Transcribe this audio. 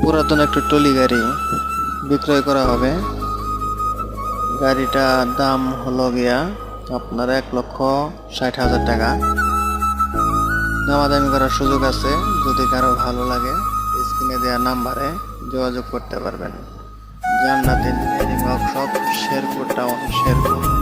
পুরাতন একটা ট্রলি গাড়ি বিক্রয় করা হবে। গাড়িটার দাম হলো গিয়া আপনার 1,60,000 টাকা। দামাদামি করার সুযোগ আছে, যদি কারো ভালো লাগে স্ক্রিনে দেওয়া নাম্বারে যোগাযোগ করতে পারবেন। জান্নাত engineering workshop, Sherpur town, Sherpur.